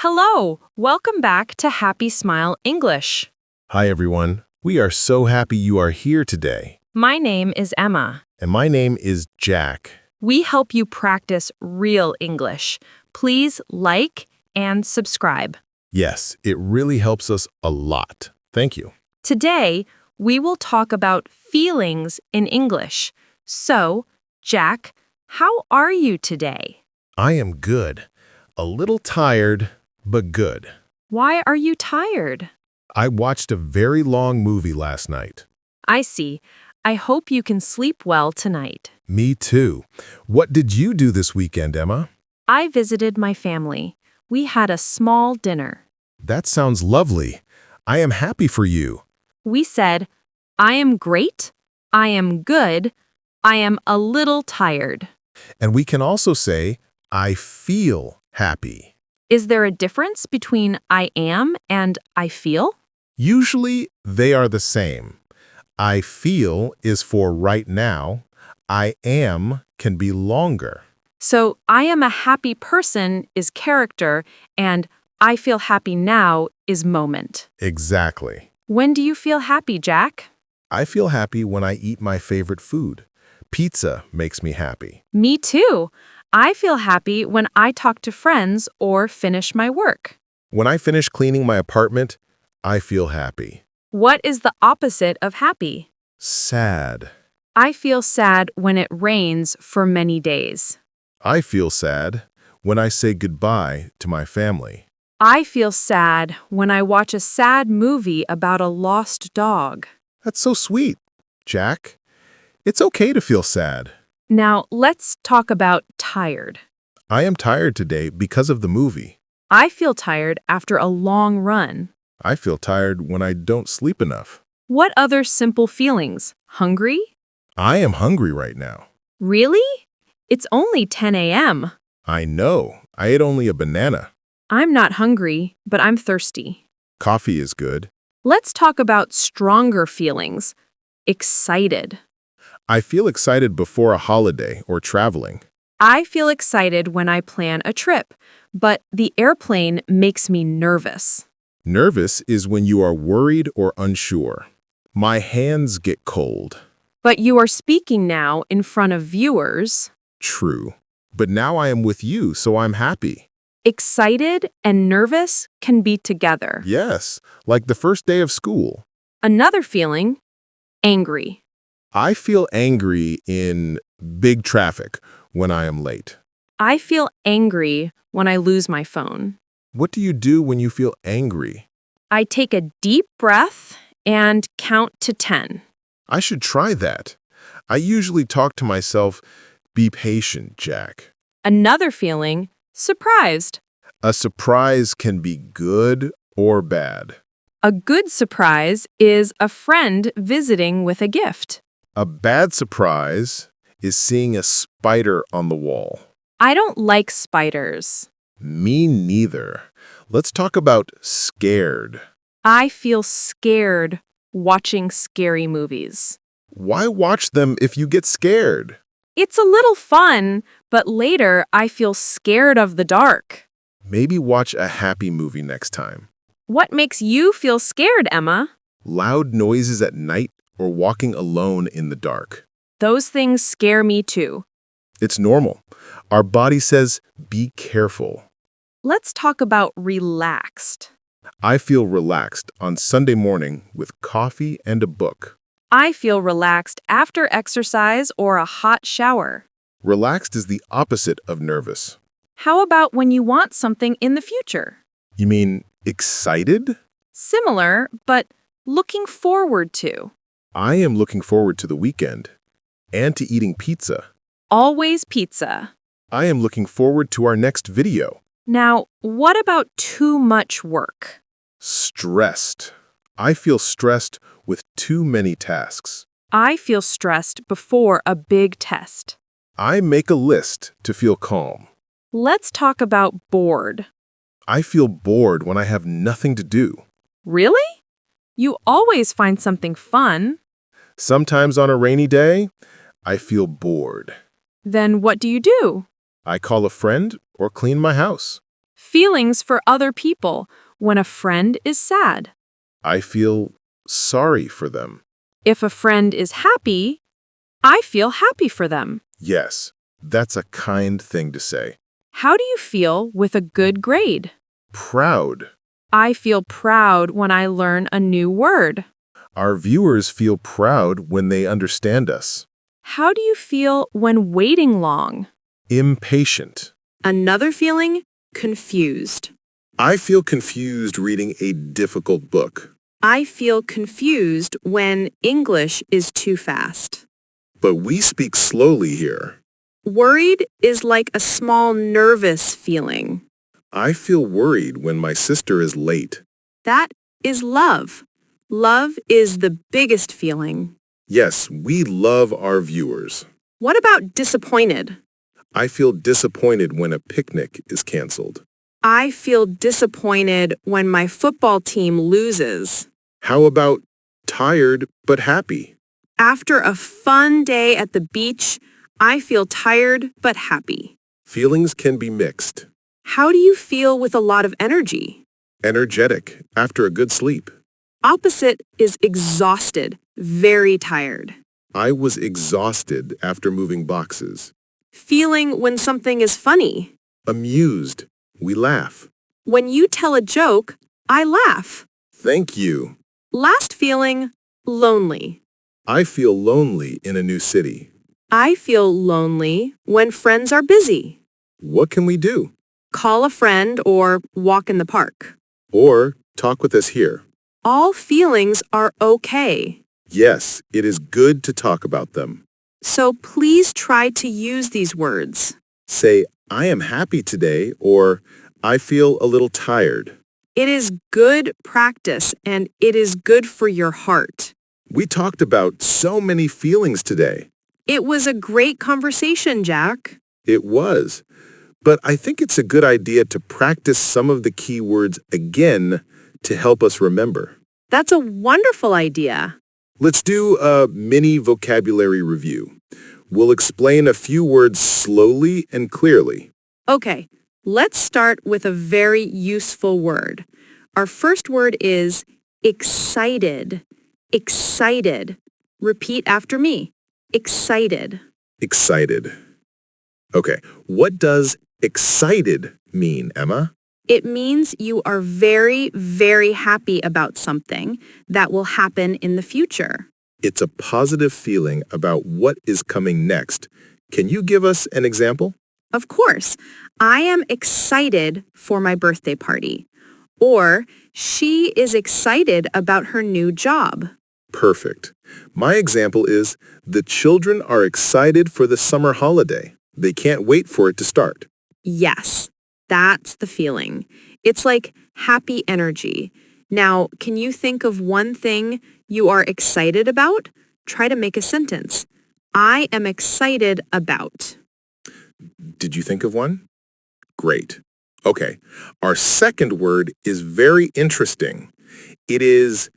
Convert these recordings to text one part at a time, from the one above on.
Hello, welcome back to Happy Smile English. Hi, everyone. We are so happy you are here today. My name is Emma. And my name is Jack. We help you practice real English. Please like and subscribe. Yes, it really helps us a lot. Thank you. Today, we will talk about feelings in English. So, Jack, how are you today? I am good. A little tired, but good. Why are you tired? I watched a very long movie last night. I see. I hope you can sleep well tonight. Me too. What did you do this weekend, Emma? I visited my family. We had a small dinner. That sounds lovely. I am happy for you. We said, I am great, I am good, I am a little tired. And we can also say, I feel happy. Is there a difference between I am and I feel? Usually, they are the same. I feel is for right now. I am can be longer. So, I am a happy person is character, and I feel happy now is moment. Exactly. When do you feel happy, Jack? I feel happy when I eat my favorite food. Pizza makes me happy. Me too. I feel happy when I talk to friends or finish my work. When I finish cleaning my apartment, I feel happy. What is the opposite of happy? Sad. I feel sad when it rains for many days. I feel sad when I say goodbye to my family. I feel sad when I watch a sad movie about a lost dog. That's so sweet, Jack. It's okay to feel sad. Now, let's talk about tired. I am tired today because of the movie. I feel tired after a long run. I feel tired when I don't sleep enough. What other simple feelings? Hungry? I am hungry right now. Really? It's only 10 a.m. I know. I ate only a banana. I'm not hungry, but I'm thirsty. Coffee is good. Let's talk about stronger feelings. Excited. I feel excited before a holiday or traveling. I feel excited when I plan a trip, but the airplane makes me nervous. Nervous is when you are worried or unsure. My hands get cold. But you are speaking now in front of viewers. True. But now I am with you, so I'm happy. Excited and nervous can be together. Yes, like the first day of school. Another feeling, angry. I feel angry in big traffic when I am late. I feel angry when I lose my phone. What do you do when you feel angry? I take a deep breath and count to 10. I should try that. I usually talk to myself, be patient, Jack. Another feeling, surprised. A surprise can be good or bad. A good surprise is a friend visiting with a gift. A bad surprise is seeing a spider on the wall. I don't like spiders. Me neither. Let's talk about scared. I feel scared watching scary movies. Why watch them if you get scared? It's a little fun, but later I feel scared of the dark. Maybe watch a happy movie next time. What makes you feel scared, Emma? Loud noises at night or walking alone in the dark. Those things scare me too. It's normal. Our body says, be careful. Let's talk about relaxed. I feel relaxed on Sunday morning with coffee and a book. I feel relaxed after exercise or a hot shower. Relaxed is the opposite of nervous. How about when you want something in the future? You mean excited? Similar, but looking forward to. I am looking forward to the weekend and to eating pizza. Always pizza. I am looking forward to our next video. Now, what about too much work? Stressed. I feel stressed with too many tasks. I feel stressed before a big test. I make a list to feel calm. Let's talk about bored. I feel bored when I have nothing to do. Really? You always find something fun. Sometimes on a rainy day, I feel bored. Then what do you do? I call a friend or clean my house. Feelings for other people when a friend is sad. I feel sorry for them. If a friend is happy, I feel happy for them. Yes, that's a kind thing to say. How do you feel with a good grade? Proud. I feel proud when I learn a new word. Our viewers feel proud when they understand us. How do you feel when waiting long? Impatient. Another feeling, confused. I feel confused reading a difficult book. I feel confused when English is too fast. But we speak slowly here. Worried is like a small nervous feeling. I feel worried when my sister is late. That is love. Love is the biggest feeling. Yes, we love our viewers. What about disappointed? I feel disappointed when a picnic is canceled. I feel disappointed when my football team loses. How about tired but happy? After a fun day at the beach, I feel tired but happy. Feelings can be mixed. How do you feel with a lot of energy? Energetic after a good sleep. Opposite is exhausted, very tired. I was exhausted after moving boxes. Feeling when something is funny. Amused. We laugh. When you tell a joke, I laugh. Thank you. Last feeling, lonely. I feel lonely in a new city. I feel lonely when friends are busy. What can we do? Call a friend or walk in the park. Or talk with us here. All feelings are okay. Yes, it is good to talk about them. So please try to use these words. Say, I am happy today, or I feel a little tired. It is good practice and it is good for your heart. We talked about so many feelings today. It was a great conversation, Jack. It was. But I think it's a good idea to practice some of the key words again to help us remember. That's a wonderful idea. Let's do a mini vocabulary review. We'll explain a few words slowly and clearly. Okay, let's start with a very useful word. Our first word is excited. Excited. Repeat after me. Excited. Excited. Okay, what does excited mean, Emma? It means you are very, very happy about something that will happen in the future. It's a positive feeling about what is coming next. Can you give us an example? Of course, I am excited for my birthday party. Or, she is excited about her new job. Perfect. My example is, the children are excited for the summer holiday. They can't wait for it to start. Yes, that's the feeling. It's like happy energy. Now, can you think of one thing you are excited about? Try to make a sentence. I am excited about. Did you think of one? Great. Okay, our second word is very interesting. It is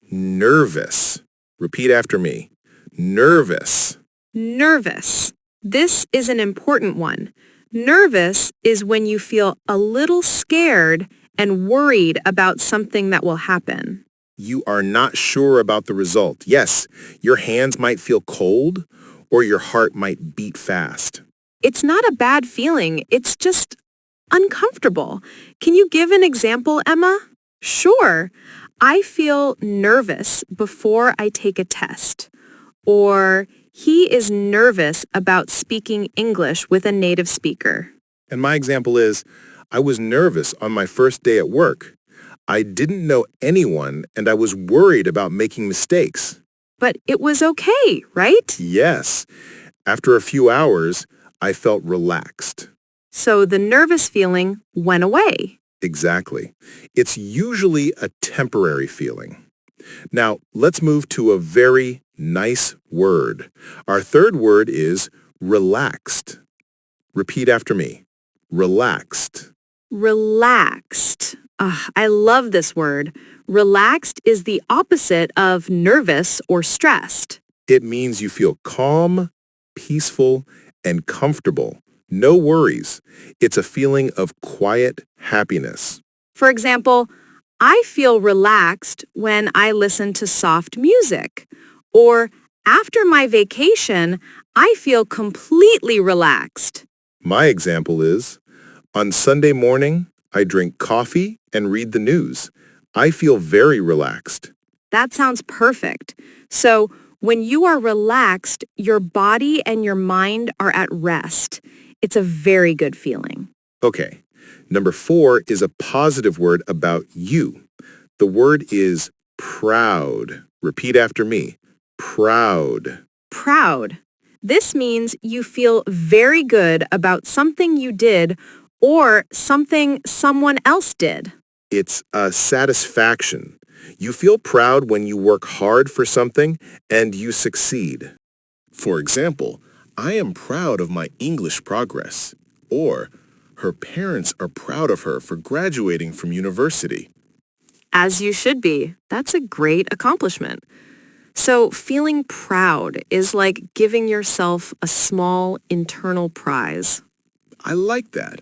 nervous. Repeat after me. Nervous. Nervous. This is an important one. Nervous is when you feel a little scared and worried about something that will happen. You are not sure about the result. Yes, your hands might feel cold or your heart might beat fast. It's not a bad feeling. It's just uncomfortable. Can you give an example, Emma? Sure. I feel nervous before I take a test. Or he is nervous about speaking English with a native speaker. And my example is, I was nervous on my first day at work. I didn't know anyone and I was worried about making mistakes. But it was okay, right? Yes. After a few hours, I felt relaxed. So the nervous feeling went away. Exactly. It's usually a temporary feeling. Now, let's move to a very nice word. Our third word is relaxed. Repeat after me. Relaxed. Relaxed. I love this word. Relaxed is the opposite of nervous or stressed. It means you feel calm, peaceful, and comfortable, No worries. It's a feeling of quiet happiness. For example, I feel relaxed when I listen to soft music. Or after my vacation, I feel completely relaxed. My example is, on Sunday morning, I drink coffee and read the news. I feel very relaxed. That sounds perfect. So, when you are relaxed, your body and your mind are at rest. It's a very good feeling. Okay, number 4 is a positive word about you. The word is proud. Repeat after me. Proud. Proud. This means you feel very good about something you did or something someone else did. It's a satisfaction. You feel proud when you work hard for something and you succeed. For example, I am proud of my English progress. Or, her parents are proud of her for graduating from university. As you should be. That's a great accomplishment. So feeling proud is like giving yourself a small internal prize. I like that.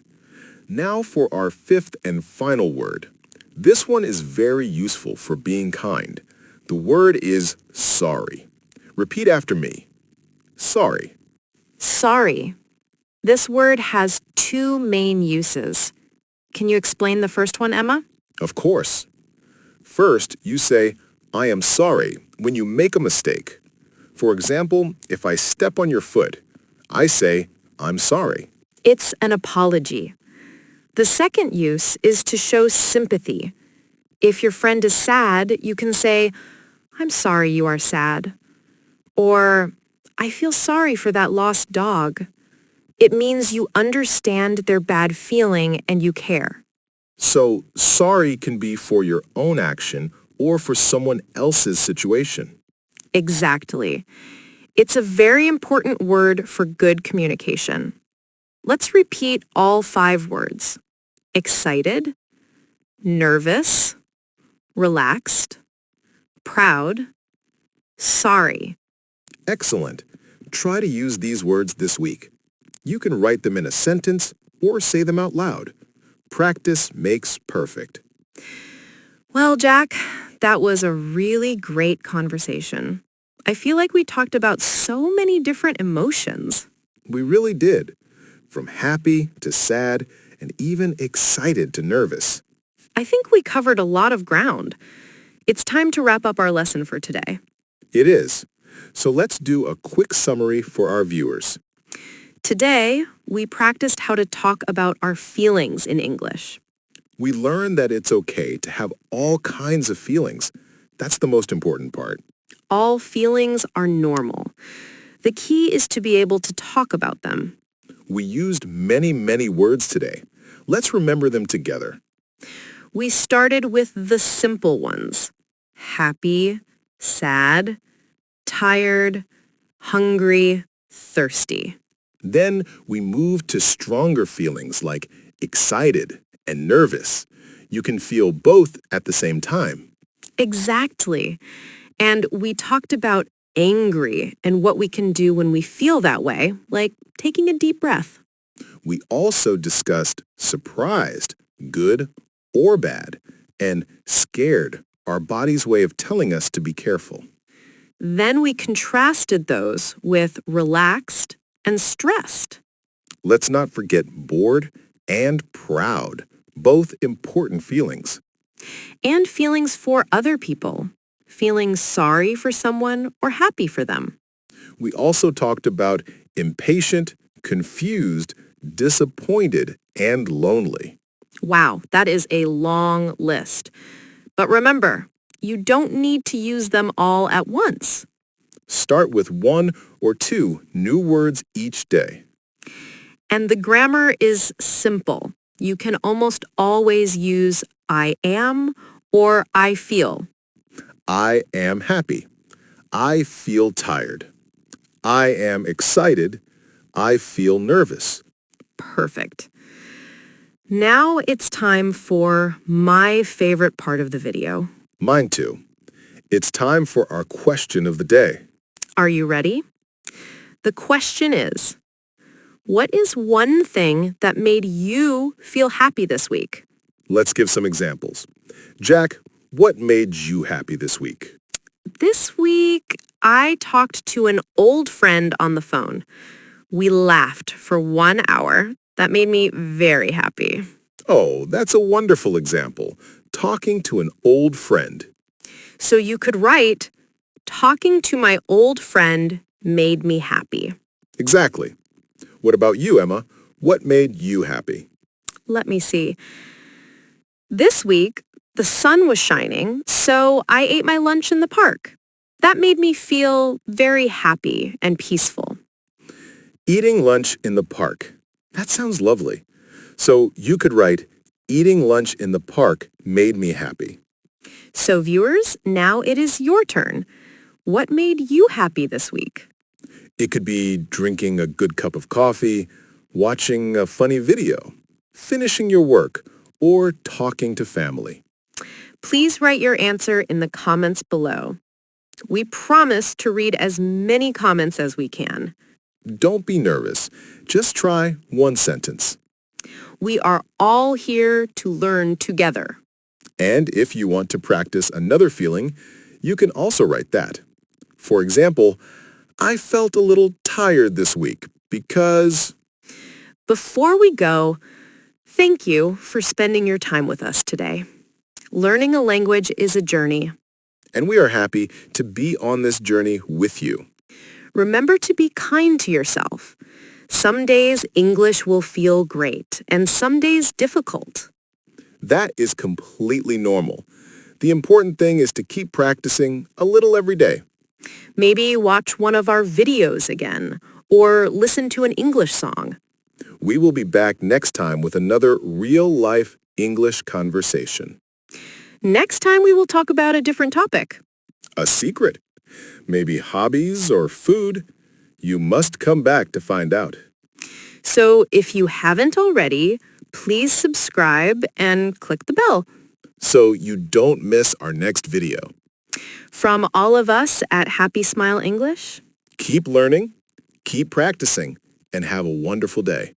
Now for our 5th and final word. This one is very useful for being kind. The word is sorry. Repeat after me. Sorry. Sorry. This word has two main uses. Can you explain the first one, Emma? Of course. First, you say, I am sorry when you make a mistake. For example, if I step on your foot, I say, I'm sorry. It's an apology. The second use is to show sympathy. If your friend is sad, you can say, I'm sorry you are sad. Or, I feel sorry for that lost dog. It means you understand their bad feeling and you care. So, sorry can be for your own action or for someone else's situation. Exactly. It's a very important word for good communication. Let's repeat all 5 words. Excited, nervous, relaxed, proud, sorry. Excellent. Try to use these words this week. You can write them in a sentence or say them out loud. Practice makes perfect. Well, Jack, that was a really great conversation. I feel like we talked about so many different emotions. We really did. From happy to sad and even excited to nervous. I think we covered a lot of ground. It's time to wrap up our lesson for today. It is. So let's do a quick summary for our viewers. Today, we practiced how to talk about our feelings in English. We learned that it's okay to have all kinds of feelings. That's the most important part. All feelings are normal. The key is to be able to talk about them. We used many words today. Let's remember them together. We started with the simple ones. Happy, sad, tired, hungry, thirsty. Then we moved to stronger feelings like excited and nervous. You can feel both at the same time. Exactly. And we talked about angry and what we can do when we feel that way, like taking a deep breath. We also discussed surprised, good or bad, and scared, our body's way of telling us to be careful. Then we contrasted those with relaxed and stressed. Let's not forget bored and proud, both important feelings. And feelings for other people. Feeling sorry for someone or happy for them. We also talked about impatient, confused, disappointed, and lonely. Wow, that is a long list. But remember, you don't need to use them all at once. Start with 1 or 2 new words each day. And the grammar is simple. You can almost always use I am or I feel. I am happy. I feel tired. I am excited. I feel nervous. Perfect. Now it's time for my favorite part of the video. Mine too. It's time for our question of the day. Are you ready? The question is, What is one thing that made you feel happy this week? Let's give some examples. Jack, what made you happy this week? This week, I talked to an old friend on the phone. We laughed for 1 hour. That made me very happy. Oh, that's a wonderful example. Talking to an old friend. So you could write, talking to my old friend made me happy. Exactly. What about you, Emma? What made you happy? Let me see. This week, the sun was shining, so I ate my lunch in the park. That made me feel very happy and peaceful. Eating lunch in the park. That sounds lovely. So you could write, eating lunch in the park made me happy. So viewers, now it is your turn. What made you happy this week? It could be drinking a good cup of coffee, watching a funny video, finishing your work, or talking to family. Please write your answer in the comments below. We promise to read as many comments as we can. Don't be nervous. Just try one sentence. We are all here to learn together. And if you want to practice another feeling, you can also write that. For example, I felt a little tired this week because... Before we go, thank you for spending your time with us today. Learning a language is a journey. And we are happy to be on this journey with you. Remember to be kind to yourself. Some days English will feel great, and some days difficult. That is completely normal. The important thing is to keep practicing a little every day. Maybe watch one of our videos again, or listen to an English song. We will be back next time with another real-life English conversation. Next time we will talk about a different topic. A secret. Maybe hobbies or food. You must come back to find out. So if you haven't already, please subscribe and click the bell. So you don't miss our next video. From all of us at Happy Smile English, Keep learning, keep practicing, and have a wonderful day.